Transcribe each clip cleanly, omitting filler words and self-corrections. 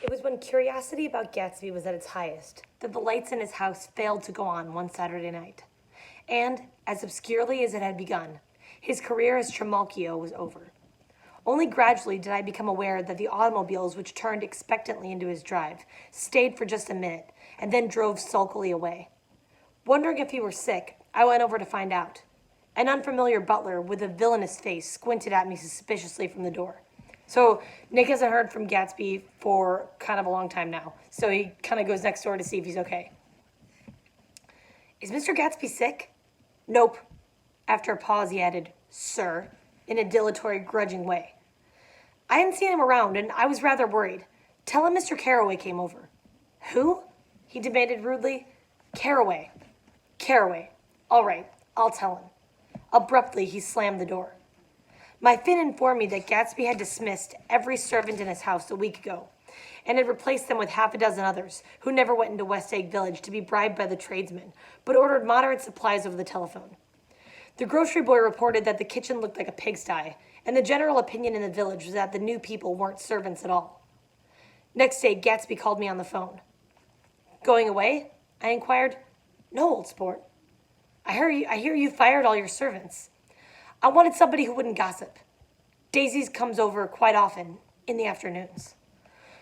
It was when curiosity about Gatsby was at its highest that the lights in his house failed to go on one Saturday night. And, as obscurely as it had begun, his career as Trimalchio was over. Only gradually did I become aware that the automobiles which turned expectantly into his drive stayed for just a minute and then drove sulkily away. Wondering if he were sick, I went over to find out. An unfamiliar butler with a villainous face squinted at me suspiciously from the door. So Nick hasn't heard from Gatsby for kind of a long time now. So he kind of goes next door to see if he's okay. Is Mr. Gatsby sick? Nope. After a pause, he added, Sir, in a dilatory, grudging way. I hadn't seen him around, and I was rather worried. Tell him Mr. Carroway came over. Who? He demanded rudely. Carroway. Carroway. All right, I'll tell him. Abruptly, he slammed the door. My Finn informed me that Gatsby had dismissed every servant in his house a week ago, and had replaced them with half a dozen others who never went into West Egg Village to be bribed by the tradesmen, but ordered moderate supplies over the telephone. The grocery boy reported that the kitchen looked like a pigsty, and the general opinion in the village was that the new people weren't servants at all. Next day, Gatsby called me on the phone. Going away? I inquired. No, old sport. I hear you fired all your servants. I wanted somebody who wouldn't gossip. Daisy's comes over quite often, in the afternoons.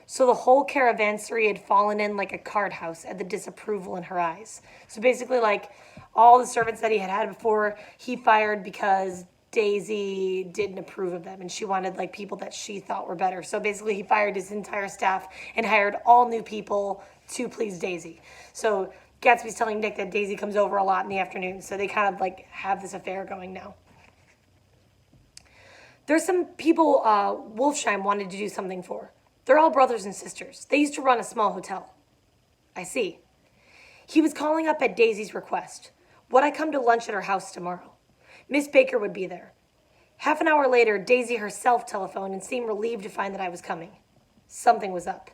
So the whole caravansary had fallen in like a card house at the disapproval in her eyes. So basically, like, all the servants that he had had before, he fired because Daisy didn't approve of them, and she wanted, like, people that she thought were better. So basically, he fired his entire staff and hired all new people to please Daisy. So Gatsby's telling Nick that Daisy comes over a lot in the afternoon, so they kind of, like, have this affair going now. There's some people Wolfsheim wanted to do something for. They're all brothers and sisters. They used to run a small hotel. I see. He was calling up at Daisy's request. Would I come to lunch at her house tomorrow? Miss Baker would be there. Half an hour later, Daisy herself telephoned and seemed relieved to find that I was coming. Something was up.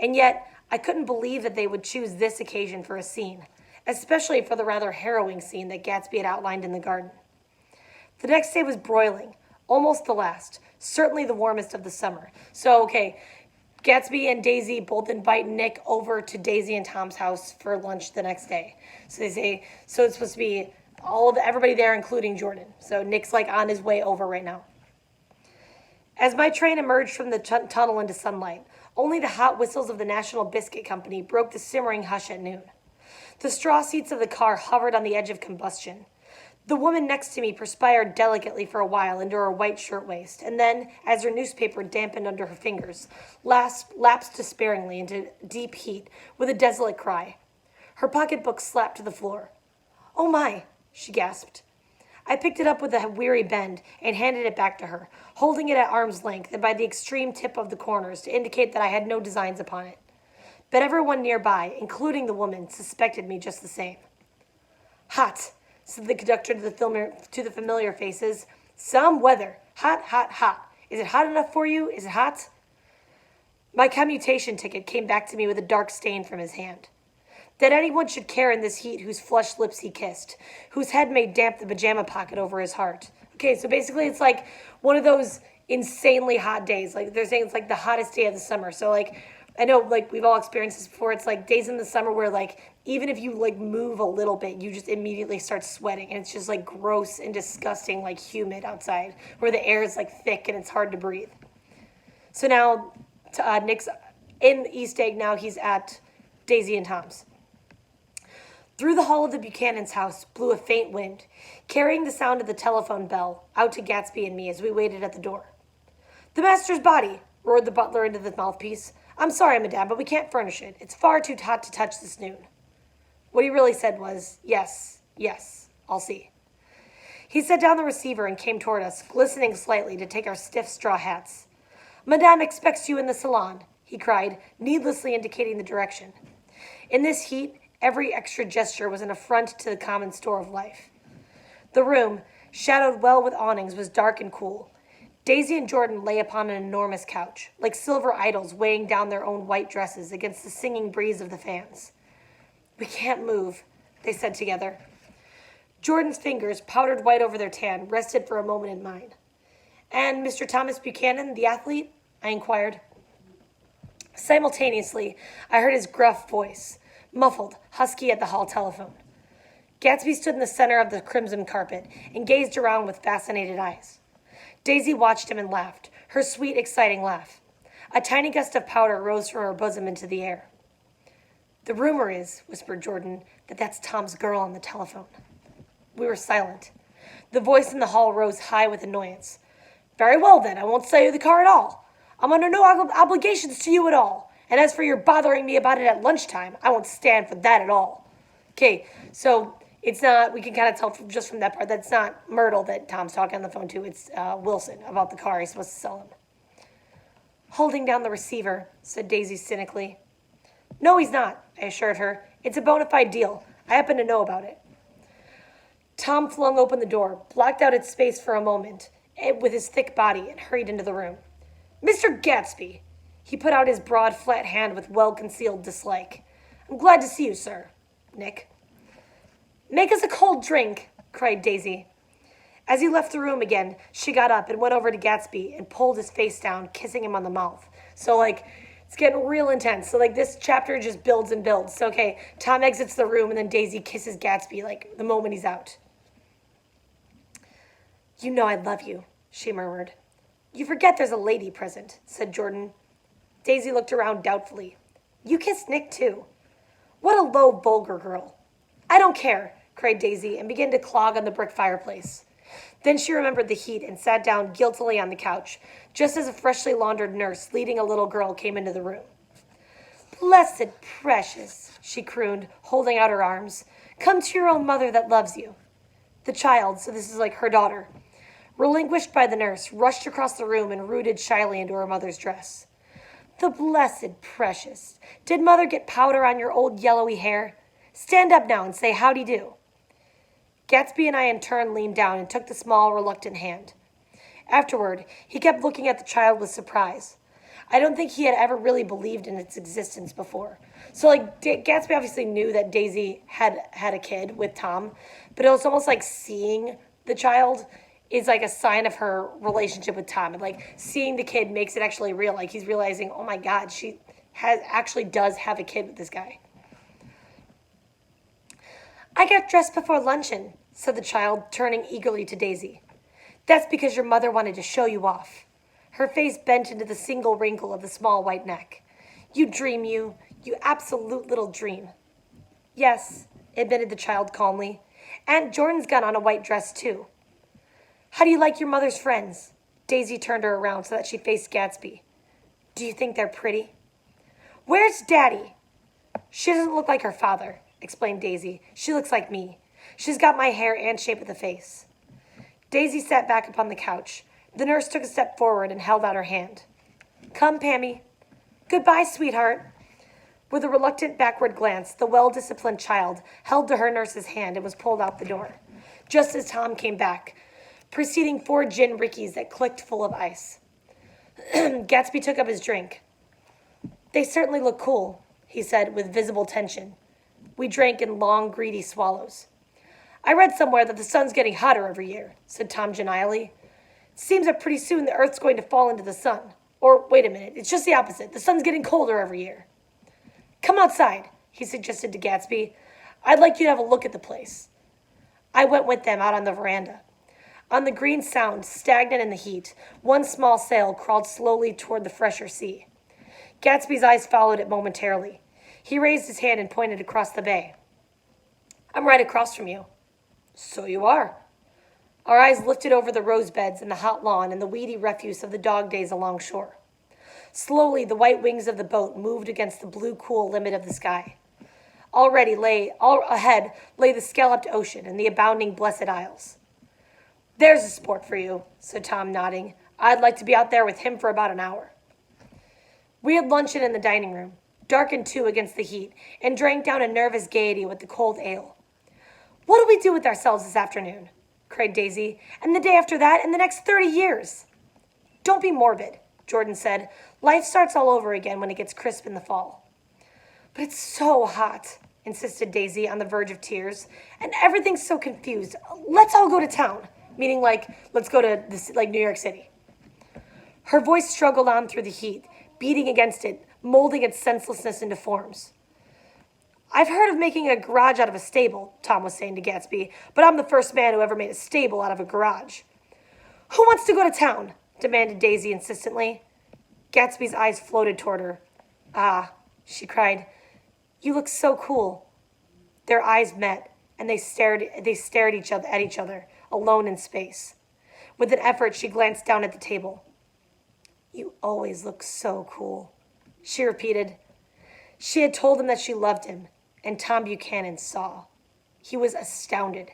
And yet, I couldn't believe that they would choose this occasion for a scene, especially for the rather harrowing scene that Gatsby had outlined in the garden. The next day was broiling, almost the last, certainly the warmest of the summer. So, okay, Gatsby and Daisy both invite Nick over to Daisy and Tom's house for lunch the next day. So they say, so it's supposed to be everybody there, including Jordan. So Nick's like on his way over right now. As my train emerged from the tunnel into sunlight, only the hot whistles of the National Biscuit Company broke the simmering hush at noon. The straw seats of the car hovered on the edge of combustion. The woman next to me perspired delicately for a while into her white shirtwaist, and then, as her newspaper dampened under her fingers, lapsed despairingly into deep heat with a desolate cry. Her pocketbook slapped to the floor. "Oh my," she gasped. I picked it up with a weary bend and handed it back to her, holding it at arm's length and by the extreme tip of the corners to indicate that I had no designs upon it. But everyone nearby, including the woman, suspected me just the same. "Hot," said the conductor to the familiar faces. "Some weather. Hot, hot, hot. Is it hot enough for you? Is it hot?" My commutation ticket came back to me with a dark stain from his hand. That anyone should care in this heat whose flushed lips he kissed, whose head made damp the pajama pocket over his heart. Okay, so basically it's like one of those insanely hot days. Like they're saying it's like the hottest day of the summer. So like I know like we've all experienced this before. It's like days in the summer where like even if you like move a little bit, you just immediately start sweating and it's just like gross and disgusting, like humid outside where the air is like thick and it's hard to breathe. So now Nick's in East Egg now. He's at Daisy and Tom's. Through the hall of the Buchanan's house blew a faint wind, carrying the sound of the telephone bell out to Gatsby and me as we waited at the door. "The master's body," roared the butler into the mouthpiece. "I'm sorry, madame, but we can't furnish it. It's far too hot to touch this noon." What he really said was, "Yes, yes, I'll see." He set down the receiver and came toward us, glistening slightly to take our stiff straw hats. "Madame expects you in the salon," he cried, needlessly indicating the direction. In this heat, every extra gesture was an affront to the common store of life. The room, shadowed well with awnings, was dark and cool. Daisy and Jordan lay upon an enormous couch, like silver idols weighing down their own white dresses against the singing breeze of the fans. "We can't move," they said together. Jordan's fingers, powdered white over their tan, rested for a moment in mine. "And Mr. Thomas Buchanan, the athlete?" I inquired. Simultaneously, I heard his gruff voice, muffled, husky at the hall telephone. Gatsby stood in the center of the crimson carpet and gazed around with fascinated eyes. Daisy watched him and laughed, her sweet, exciting laugh. A tiny gust of powder rose from her bosom into the air. "The rumor is," whispered Jordan, "that that's Tom's girl on the telephone." We were silent. The voice in the hall rose high with annoyance. "Very well, then, I won't sell you the car at all. I'm under no obligations to you at all. And as for your bothering me about it at lunchtime, I won't stand for that at all." Okay, so it's not, we can kind of tell just from that part, that's not Myrtle that Tom's talking on the phone to. It's Wilson about the car he's supposed to sell him. "Holding down the receiver," said Daisy cynically. "No, he's not," I assured her. "It's a bona fide deal. I happen to know about it." Tom flung open the door, blocked out its space for a moment with his thick body, and hurried into the room. "Mr. Gatsby!" He put out his broad, flat hand with well-concealed dislike. "I'm glad to see you, sir. Nick." "Make us a cold drink," cried Daisy. As he left the room again, she got up and went over to Gatsby and pulled his face down, kissing him on the mouth. So, it's getting real intense. So, this chapter just builds and builds. So, okay, Tom exits the room and then Daisy kisses Gatsby, the moment he's out. "You know I love you," she murmured. "You forget there's a lady present," said Jordan. Daisy looked around doubtfully. "You kissed Nick, too. What a low, vulgar girl." "I don't care," cried Daisy, and began to clog on the brick fireplace. Then she remembered the heat and sat down guiltily on the couch, just as a freshly laundered nurse leading a little girl came into the room. "Blessed precious," she crooned, holding out her arms. "Come to your own mother that loves you." The child, so this is her daughter, relinquished by the nurse, rushed across the room and rooted shyly into her mother's dress. "The blessed precious. Did mother get powder on your old yellowy hair? Stand up now and say howdy-do." Gatsby and I in turn leaned down and took the small, reluctant hand. Afterward, he kept looking at the child with surprise. I don't think he had ever really believed in its existence before. So, Gatsby obviously knew that Daisy had a kid with Tom, but it was almost like seeing the child is a sign of her relationship with Tom. And seeing the kid makes it actually real. He's realizing, oh my God, she does have a kid with this guy. "I got dressed before luncheon," said the child, turning eagerly to Daisy. "That's because your mother wanted to show you off." Her face bent into the single wrinkle of the small white neck. "You dream, you absolute little dream." "Yes," admitted the child calmly. "Aunt Jordan's got on a white dress, too." "How do you like your mother's friends?" Daisy turned her around so that she faced Gatsby. "Do you think they're pretty?" "Where's Daddy?" "She doesn't look like her father," explained Daisy. "She looks like me. She's got my hair and shape of the face." Daisy sat back upon the couch. The nurse took a step forward and held out her hand. "Come, Pammy." "Goodbye, sweetheart." With a reluctant backward glance, the well-disciplined child held to her nurse's hand and was pulled out the door, just as Tom came back, preceding 4 gin rickeys that clicked full of ice. Gatsby took up his drink. "They certainly look cool," he said with visible tension. We drank in long, greedy swallows. "I read somewhere that the sun's getting hotter every year," said Tom genially. "It seems that pretty soon the Earth's going to fall into the sun. Or, wait a minute, it's just the opposite. The sun's getting colder every year." "Come outside," he suggested to Gatsby. "I'd like you to have a look at the place." I went with them out on the veranda. On the green sound, stagnant in the heat, one small sail crawled slowly toward the fresher sea. Gatsby's eyes followed it momentarily. He raised his hand and pointed across the bay. "I'm right across from you." "So you are." Our eyes lifted over the rose beds and the hot lawn and the weedy refuse of the dog days along shore. Slowly, the white wings of the boat moved against the blue, cool limit of the sky. All ahead lay the scalloped ocean and the abounding Blessed Isles. "There's a sport for you," said Tom, nodding. "I'd like to be out there with him for about an hour." We had luncheon in the dining room, darkened too against the heat, and drank down a nervous gaiety with the cold ale. "What'll we do with ourselves this afternoon?" cried Daisy. "And the day after that, and the next 30 years?" "Don't be morbid," Jordan said. "Life starts all over again when it gets crisp in the fall." "But it's so hot," insisted Daisy, on the verge of tears. "And everything's so confused. Let's all go to town." Meaning, let's go to New York City. Her voice struggled on through the heat, beating against it molding its senselessness into forms. I've heard of making a garage out of a stable, Tom was saying to Gatsby, but I'm the first man who ever made a stable out of a garage. Who wants to go to town? Demanded Daisy insistently. Gatsby's eyes floated toward her. Ah, she cried. You look so cool. Their eyes met, and they stared at each other, alone in space. With an effort, she glanced down at the table. You always look so cool, she repeated. She had told him that she loved him, and Tom Buchanan saw. He was astounded.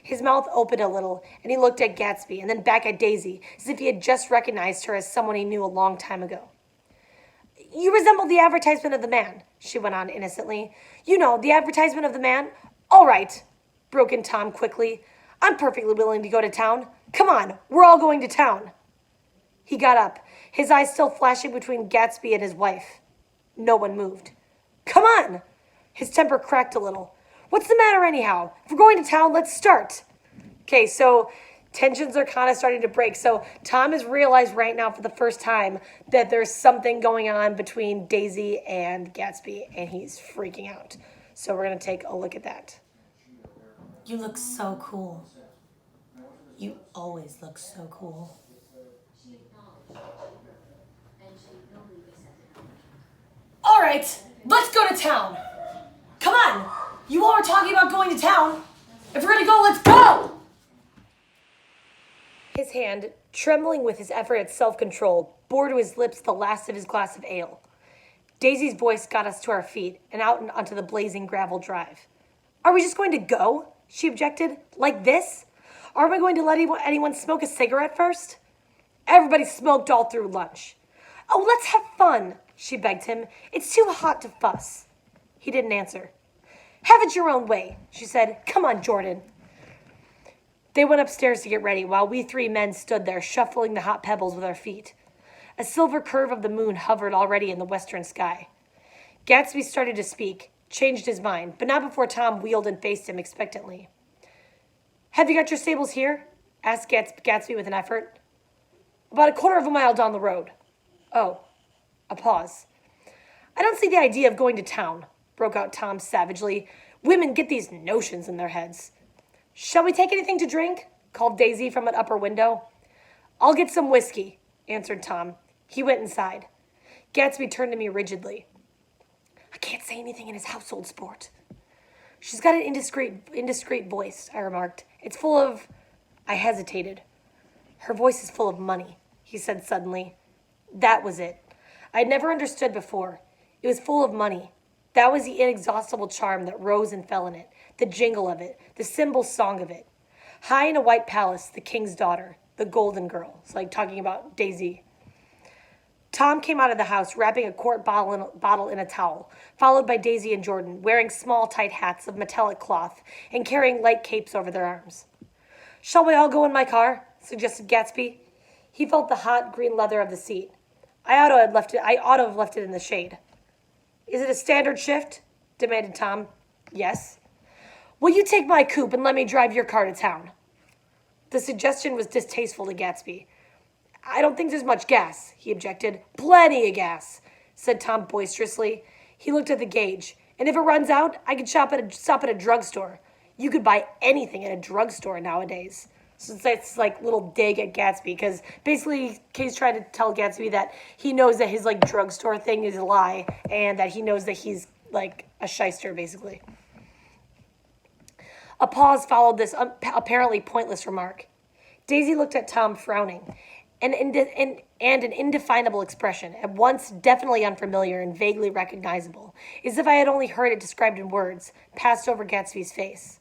His mouth opened a little, and he looked at Gatsby and then back at Daisy, as if he had just recognized her as someone he knew a long time ago. You resemble the advertisement of the man, she went on innocently. You know, the advertisement of the man. All right, broke in Tom quickly. I'm perfectly willing to go to town. Come on, we're all going to town. He got up, his eyes still flashing between Gatsby and his wife. No one moved. Come on! His temper cracked a little. What's the matter anyhow? If we're going to town, let's start. Okay, so tensions are kind of starting to break. So Tom has realized right now for the first time that there's something going on between Daisy and Gatsby, and he's freaking out. So we're going to take a look at that. You look so cool. You always look so cool. All right, let's go to town. Come on. You all are talking about going to town. If we're going to go, let's go. His hand, trembling with his effort at self-control, bore to his lips the last of his glass of ale. Daisy's voice got us to our feet and out and onto the blazing gravel drive. Are we just going to go? She objected. Like this? Aren't we going to let anyone smoke a cigarette first? Everybody smoked all through lunch. Oh, let's have fun, she begged him. It's too hot to fuss. He didn't answer. Have it your own way, she said. Come on, Jordan. They went upstairs to get ready while we three men stood there shuffling the hot pebbles with our feet. A silver curve of the moon hovered already in the western sky. Gatsby started to speak, changed his mind, but not before Tom wheeled and faced him expectantly. Have you got your stables here? Asked Gatsby with an effort. About a quarter of a mile down the road. Oh, a pause. I don't see the idea of going to town, broke out Tom savagely. Women get these notions in their heads. Shall we take anything to drink? Called Daisy from an upper window. I'll get some whiskey, answered Tom. He went inside. Gatsby turned to me rigidly. I can't say anything in his household sport. She's got an indiscreet voice, I remarked. It's full of... I hesitated. Her voice is full of money, he said suddenly. That was it. I'd never understood before. It was full of money. That was the inexhaustible charm that rose and fell in it, the jingle of it, the cymbal song of it. High in a white palace, the king's daughter, the golden girl. It's like talking about Daisy. Tom came out of the house wrapping a quart bottle in a towel, followed by Daisy and Jordan, wearing small, tight hats of metallic cloth and carrying light capes over their arms. Shall we all go in my car? Suggested Gatsby. He felt the hot green leather of the seat. I ought to have left it in the shade. Is it a standard shift? Demanded Tom. Yes. Will you take my coupe and let me drive your car to town? The suggestion was distasteful to Gatsby. I don't think there's much gas, he objected. Plenty of gas, said Tom boisterously. He looked at the gauge. And if it runs out, I could stop at a drugstore. You could buy anything at a drugstore nowadays. So it's like little dig at Gatsby, because basically Kay's trying to tell Gatsby that he knows that his like drugstore thing is a lie, and that he knows that he's like a shyster, basically. A pause followed this apparently pointless remark. Daisy looked at Tom frowning, and an indefinable expression, at once definitely unfamiliar and vaguely recognizable, as if I had only heard it described in words, passed over Gatsby's face.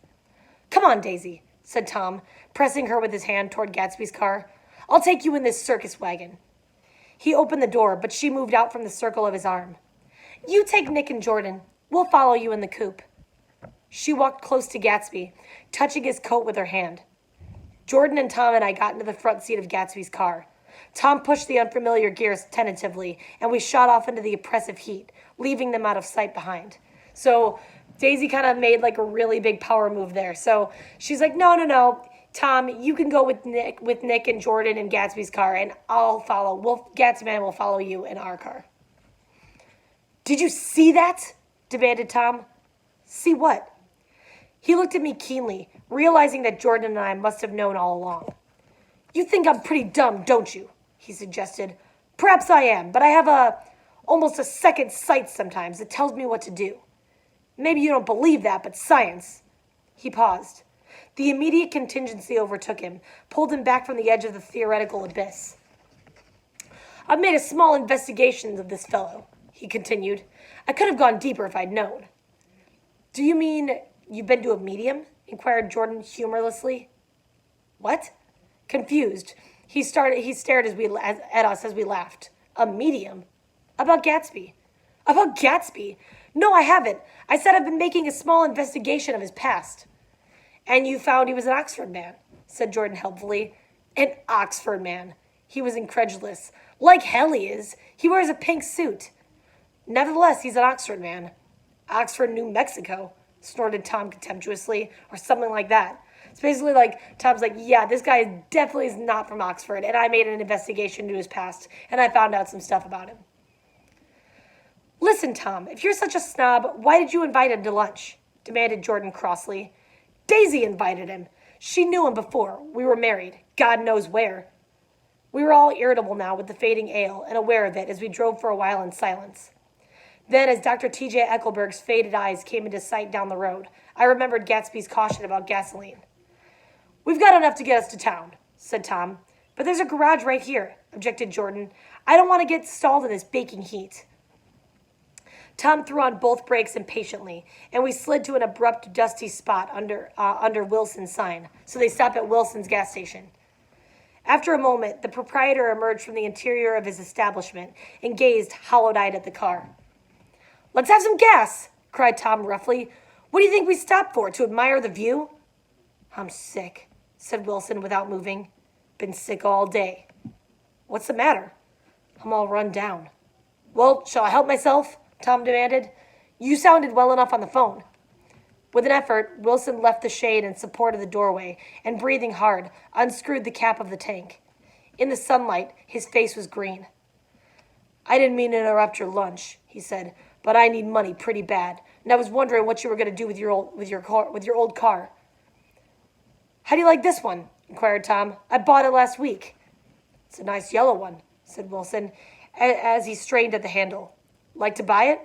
Come on, Daisy, said Tom, pressing her with his hand toward Gatsby's car. I'll take you in this circus wagon. He opened the door, but she moved out from the circle of his arm. You take Nick and Jordan. We'll follow you in the coupe. She walked close to Gatsby, touching his coat with her hand. Jordan and Tom and I got into the front seat of Gatsby's car. Tom pushed the unfamiliar gears tentatively, and we shot off into the oppressive heat, leaving them out of sight behind. So Daisy kind of made like a really big power move there. So she's like, no, Tom, you can go with Nick and Jordan in Gatsby's car, and I'll follow. Gatsby and I will follow you in our car. Did you see that? Demanded Tom. See what? He looked at me keenly, realizing that Jordan and I must have known all along. You think I'm pretty dumb, don't you? He suggested. Perhaps I am, but I have almost a second sight sometimes that tells me what to do. Maybe you don't believe that, but science. He paused. The immediate contingency overtook him, pulled him back from the edge of the theoretical abyss. I've made a small investigation of this fellow, he continued. I could have gone deeper if I'd known. Do you mean you've been to a medium? Inquired Jordan humorlessly. What? Confused, he stared at us as we laughed. A medium? About Gatsby. About Gatsby? No, I haven't. I said I've been making a small investigation of his past. And you found he was an Oxford man, said Jordan helpfully. An Oxford man. He was incredulous. Like hell he is. He wears a pink suit. Nevertheless, he's an Oxford man. Oxford, New Mexico, snorted Tom contemptuously, or something like that. It's basically like, Tom's like, yeah, this guy definitely is not from Oxford, and I made an investigation into his past, and I found out some stuff about him. Listen, Tom, if you're such a snob, why did you invite him to lunch? Demanded Jordan crossly. Daisy invited him. She knew him before. We were married. God knows where. We were all irritable now with the fading ale and aware of it as we drove for a while in silence. Then, as Dr. T.J. Eckelberg's faded eyes came into sight down the road, I remembered Gatsby's caution about gasoline. We've got enough to get us to town, said Tom. But there's a garage right here, objected Jordan. I don't want to get stalled in this baking heat. Tom threw on both brakes impatiently, and we slid to an abrupt, dusty spot under Wilson's sign, so they stopped at Wilson's gas station. After a moment, the proprietor emerged from the interior of his establishment and gazed hollow-eyed at the car. Let's have some gas, cried Tom roughly. What do you think we stopped for, to admire the view? I'm sick, said Wilson without moving. Been sick all day. What's the matter? I'm all run down. Well, shall I help myself? Tom demanded. You sounded well enough on the phone. With an effort, Wilson left the shade in support of the doorway and, breathing hard, unscrewed the cap of the tank. In the sunlight, his face was green. I didn't mean to interrupt your lunch, he said, but I need money pretty bad, and I was wondering what you were going to do with your old car. How do you like this one? Inquired Tom. I bought it last week. It's a nice yellow one, said Wilson, as he strained at the handle. Like to buy it?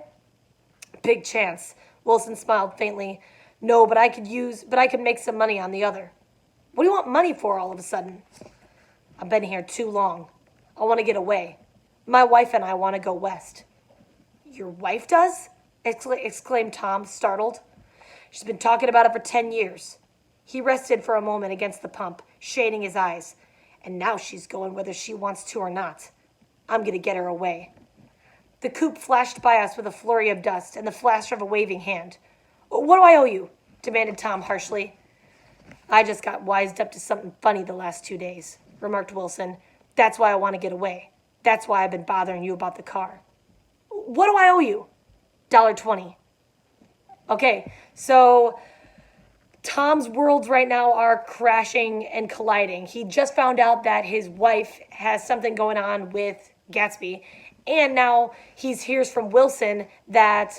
Big chance. Wilson smiled faintly. No, but I could make some money on the other. What do you want money for all of a sudden? I've been here too long. I want to get away. My wife and I want to go west. Your wife does? Exclaimed Tom, startled. She's been talking about it for 10 years. He rested for a moment against the pump, shading his eyes. And now she's going whether she wants to or not. I'm going to get her away. The coupe flashed by us with a flurry of dust and the flash of a waving hand. What do I owe you? Demanded Tom harshly. I just got wised up to something funny the last 2 days, remarked Wilson. That's why I want to get away. That's why I've been bothering you about the car. What do I owe you? $1.20. Okay, so Tom's worlds right now are crashing and colliding. He just found out that his wife has something going on with Gatsby. And now he hears from Wilson that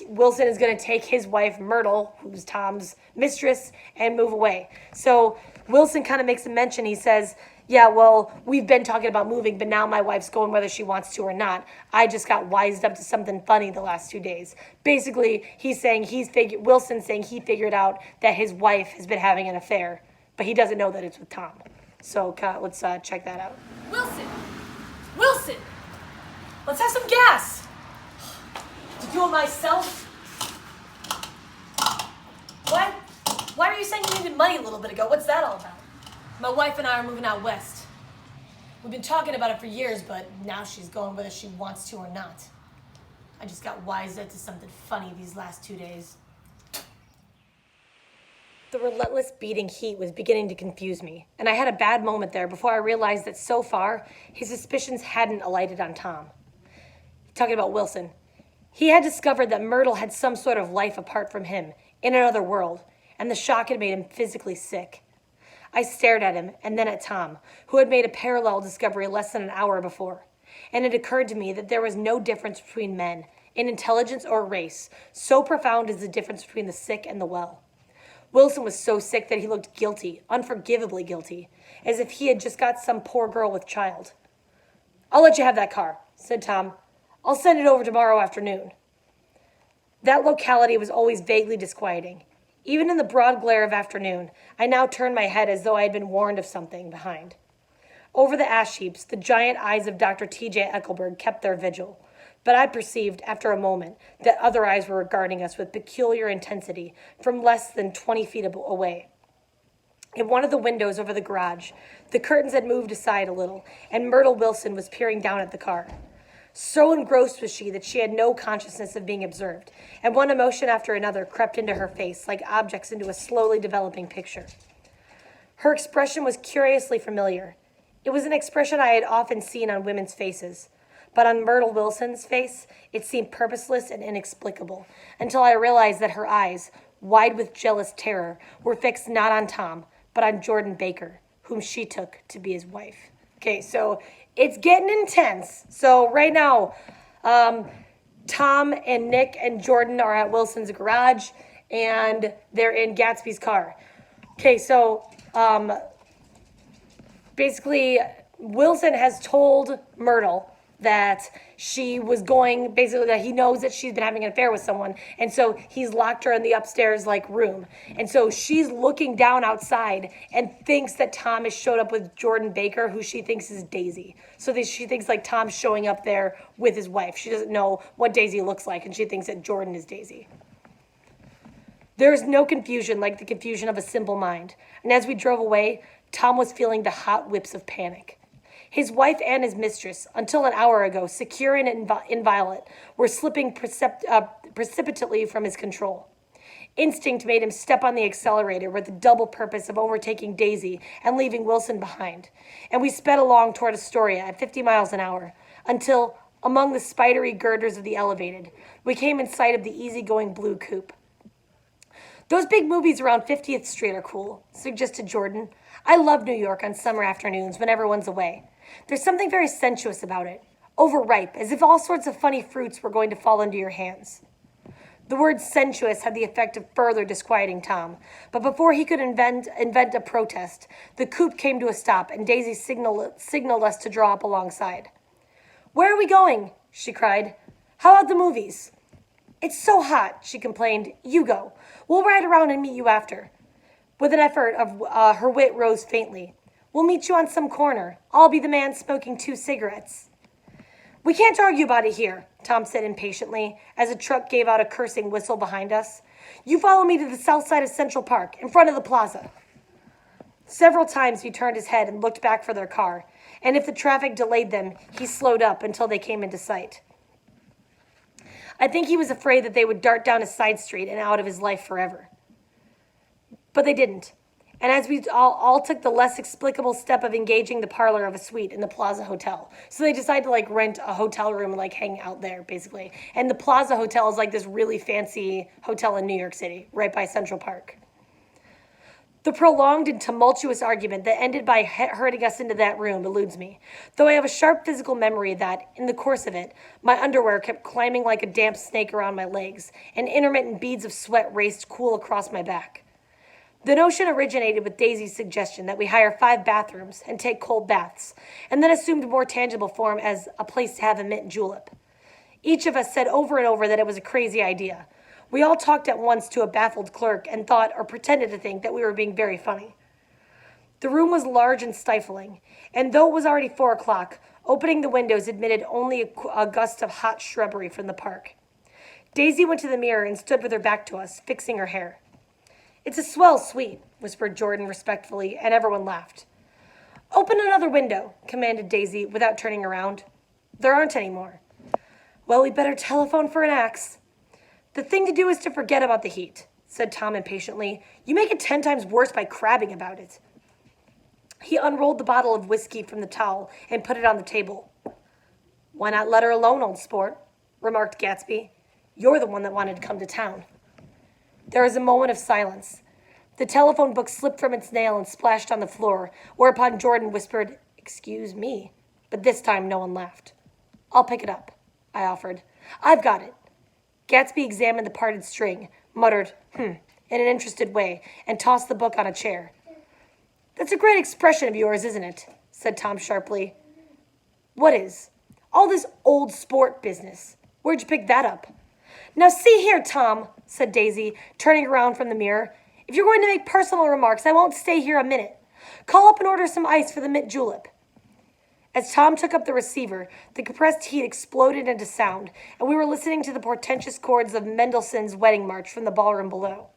Wilson is going to take his wife, Myrtle, who's Tom's mistress, and move away. So Wilson kind of makes a mention. He says, yeah, well, we've been talking about moving, but now my wife's going whether she wants to or not. I just got wised up to something funny the last 2 days. Basically, Wilson's saying he figured out that his wife has been having an affair, but he doesn't know that it's with Tom. So let's check that out. Wilson! Let's have some gas! To do it myself? What? Why were you saying you needed money a little bit ago? What's that all about? My wife and I are moving out west. We've been talking about it for years, but now she's going whether she wants to or not. I just got wised up to something funny these last 2 days. The relentless beating heat was beginning to confuse me, and I had a bad moment there before I realized that so far, his suspicions hadn't alighted on Tom. Talking about Wilson. He had discovered that Myrtle had some sort of life apart from him, in another world, and the shock had made him physically sick. I stared at him, and then at Tom, who had made a parallel discovery less than an hour before, and it occurred to me that there was no difference between men, in intelligence or race, so profound is the difference between the sick and the well. Wilson was so sick that he looked guilty, unforgivably guilty, as if he had just got some poor girl with child. "I'll let you have that car," said Tom. "I'll send it over tomorrow afternoon." That locality was always vaguely disquieting. Even in the broad glare of afternoon, I now turned my head as though I had been warned of something behind. Over the ash heaps, the giant eyes of Dr. T.J. Eckelberg kept their vigil, but I perceived, after a moment, that other eyes were regarding us with peculiar intensity from less than 20 feet away. In one of the windows over the garage, the curtains had moved aside a little, and Myrtle Wilson was peering down at the car. So engrossed was she that she had no consciousness of being observed, and one emotion after another crept into her face like objects into a slowly developing picture. Her expression was curiously familiar. It was an expression I had often seen on women's faces, but on Myrtle Wilson's face, it seemed purposeless and inexplicable, until I realized that her eyes, wide with jealous terror, were fixed not on Tom, but on Jordan Baker, whom she took to be his wife. Okay, so it's getting intense. So right now, Tom and Nick and Jordan are at Wilson's garage, and they're in Gatsby's car. Okay, so basically, Wilson has told Myrtle that she was going, basically that he knows that she's been having an affair with someone, and so he's locked her in the upstairs room, and so she's looking down outside and thinks that Tom has showed up with Jordan Baker, who she thinks is Daisy. So she thinks Tom's showing up there with his wife. She doesn't know what Daisy looks like, and she thinks that Jordan is Daisy. There is no confusion like the confusion of a simple mind, and as we drove away, Tom was feeling the hot whips of panic. His wife and his mistress, until an hour ago, secure and inviolate, were slipping precipitately from his control. Instinct made him step on the accelerator with the double purpose of overtaking Daisy and leaving Wilson behind, and we sped along toward Astoria at 50 miles an hour, until, among the spidery girders of the elevated, we came in sight of the easygoing blue coupe. "Those big movies around 50th Street are cool," suggested Jordan. "I love New York on summer afternoons when everyone's away. There's something very sensuous about it, overripe, as if all sorts of funny fruits were going to fall into your hands." The word sensuous had the effect of further disquieting Tom, but before he could invent a protest, the coupe came to a stop, and Daisy signaled us to draw up alongside. "Where are we going?" she cried. "How about the movies?" "It's so hot," she complained. "You go. We'll ride around and meet you after." With an effort, her wit rose faintly. "We'll meet you on some corner. I'll be the man smoking 2 cigarettes. "We can't argue about it here," Tom said impatiently, as a truck gave out a cursing whistle behind us. "You follow me to the south side of Central Park, in front of the plaza." Several times he turned his head and looked back for their car, and if the traffic delayed them, he slowed up until they came into sight. I think he was afraid that they would dart down a side street and out of his life forever. But they didn't. And as we all took the less explicable step of engaging the parlor of a suite in the Plaza Hotel. So they decided to rent a hotel room and hang out there, basically. And the Plaza Hotel is this really fancy hotel in New York City, right by Central Park. The prolonged and tumultuous argument that ended by herding us into that room eludes me, though I have a sharp physical memory that, in the course of it, my underwear kept climbing like a damp snake around my legs, and intermittent beads of sweat raced cool across my back. The notion originated with Daisy's suggestion that we hire 5 bathrooms and take cold baths, and then assumed more tangible form as a place to have a mint julep. Each of us said over and over that it was a crazy idea. We all talked at once to a baffled clerk and thought or pretended to think that we were being very funny. The room was large and stifling, and though it was already 4 o'clock, opening the windows admitted only a gust of hot shrubbery from the park. Daisy went to the mirror and stood with her back to us, fixing her hair. "It's a swell suite," whispered Jordan respectfully, and everyone laughed. "Open another window," commanded Daisy without turning around. "There aren't any more." "Well, we'd better telephone for an axe." "The thing to do is to forget about the heat," said Tom impatiently. "You make it 10 times worse by crabbing about it." He unrolled the bottle of whiskey from the towel and put it on the table. "Why not let her alone, old sport?" remarked Gatsby. "You're the one that wanted to come to town." There was a moment of silence. The telephone book slipped from its nail and splashed on the floor, whereupon Jordan whispered, "Excuse me," but this time no one laughed. "I'll pick it up," I offered. "I've got it. Gatsby examined the parted string, muttered, in an interested way, and tossed the book on a chair. That's a great expression of yours, isn't it? Said Tom sharply. What is? All this old sport business. Where'd you pick that up? Now see here, Tom, said Daisy, turning around from the mirror. If you're going to make personal remarks, I won't stay here a minute. Call up and order some ice for the mint julep. As Tom took up the receiver, the compressed heat exploded into sound, and we were listening to the portentous chords of Mendelssohn's Wedding March from the ballroom below.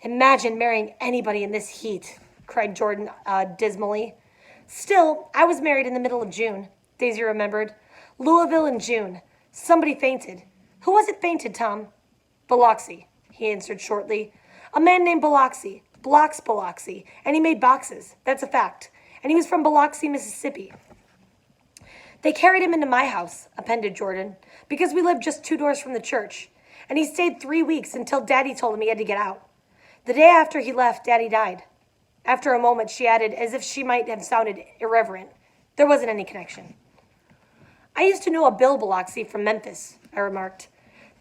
Imagine marrying anybody in this heat, cried Jordan dismally. Still, I was married in the middle of June, Daisy remembered. Louisville in June. Somebody fainted. Who was it fainted, Tom? Biloxi, he answered shortly. A man named Biloxi. Biloxi. And he made boxes. That's a fact. And he was from Biloxi, Mississippi. They carried him into my house, appended Jordan, because we lived just 2 doors from the church. And he stayed 3 weeks until Daddy told him he had to get out. The day after he left, Daddy died. After a moment, she added, as if she might have sounded irreverent. There wasn't any connection. I used to know a Bill Biloxi from Memphis, I remarked.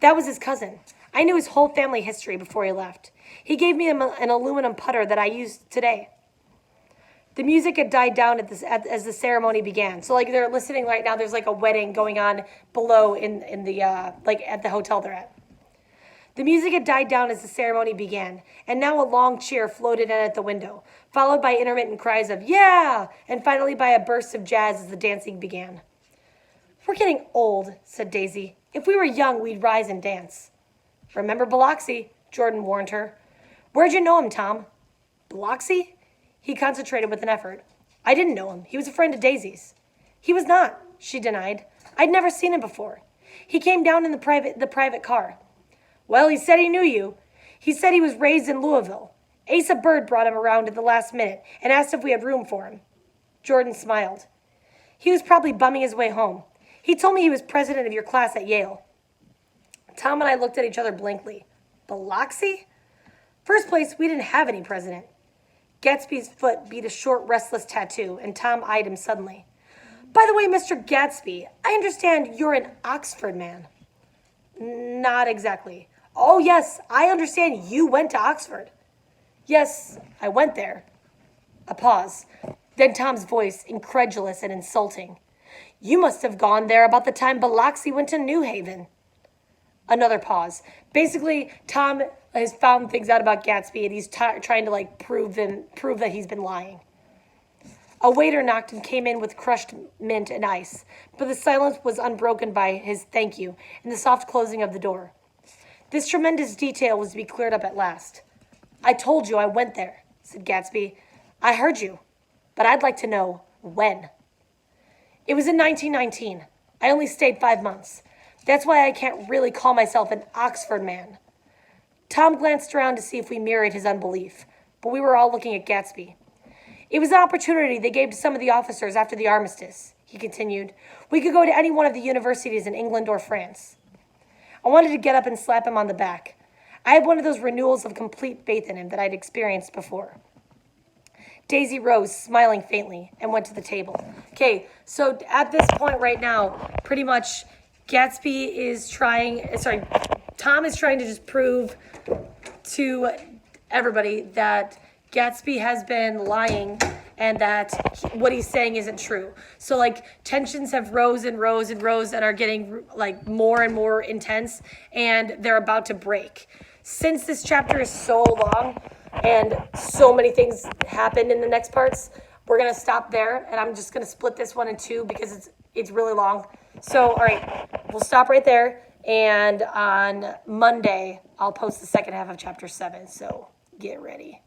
That was his cousin. I knew his whole family history before he left. He gave me an aluminum putter that I use today. The music had died down as the ceremony began. So, they're listening right now. There's, a wedding going on below in the, at the hotel they're at. The music had died down as the ceremony began, and now a long cheer floated in at the window, followed by intermittent cries of, yeah, and finally by a burst of jazz as the dancing began. We're getting old, said Daisy. If we were young, we'd rise and dance. Remember Biloxi, Jordan warned her. Where'd you know him, Tom? Biloxi? He concentrated with an effort. I didn't know him. He was a friend of Daisy's. He was not, she denied. I'd never seen him before. He came down in the private car. Well, he said he knew you. He said he was raised in Louisville. Asa Bird brought him around at the last minute and asked if we had room for him. Jordan smiled. He was probably bumming his way home. He told me he was president of your class at Yale. Tom and I looked at each other blankly. Biloxi? First place, we didn't have any president. Gatsby's foot beat a short, restless tattoo, and Tom eyed him suddenly. By the way, Mr. Gatsby, I understand you're an Oxford man. Not exactly. Oh, yes, I understand you went to Oxford. Yes, I went there. A pause. Then Tom's voice, incredulous and insulting. You must have gone there about the time Biloxi went to New Haven. Another pause. Basically, Tom has found things out about Gatsby, and he's trying to prove that he's been lying. A waiter knocked and came in with crushed mint and ice, but the silence was unbroken by his thank you and the soft closing of the door. This tremendous detail was to be cleared up at last. I told you I went there, said Gatsby. I heard you, but I'd like to know when. It was in 1919. I only stayed 5 months. That's why I can't really call myself an Oxford man. Tom glanced around to see if we mirrored his unbelief, but we were all looking at Gatsby. It was an opportunity they gave to some of the officers after the armistice, he continued. We could go to any one of the universities in England or France. I wanted to get up and slap him on the back. I had one of those renewals of complete faith in him that I'd experienced before. Daisy rose, smiling faintly, and went to the table. Okay, so at this point right now, pretty much Tom is trying to just prove to everybody that Gatsby has been lying and that what he's saying isn't true. So tensions have rose and are getting more and more intense, and they're about to break. Since this chapter is so long and so many things happen in the next parts, we're going to stop there, and I'm just going to split this one in two because it's really long. So, all right, we'll stop right there, and on Monday, I'll post the second half of chapter 7, so get ready.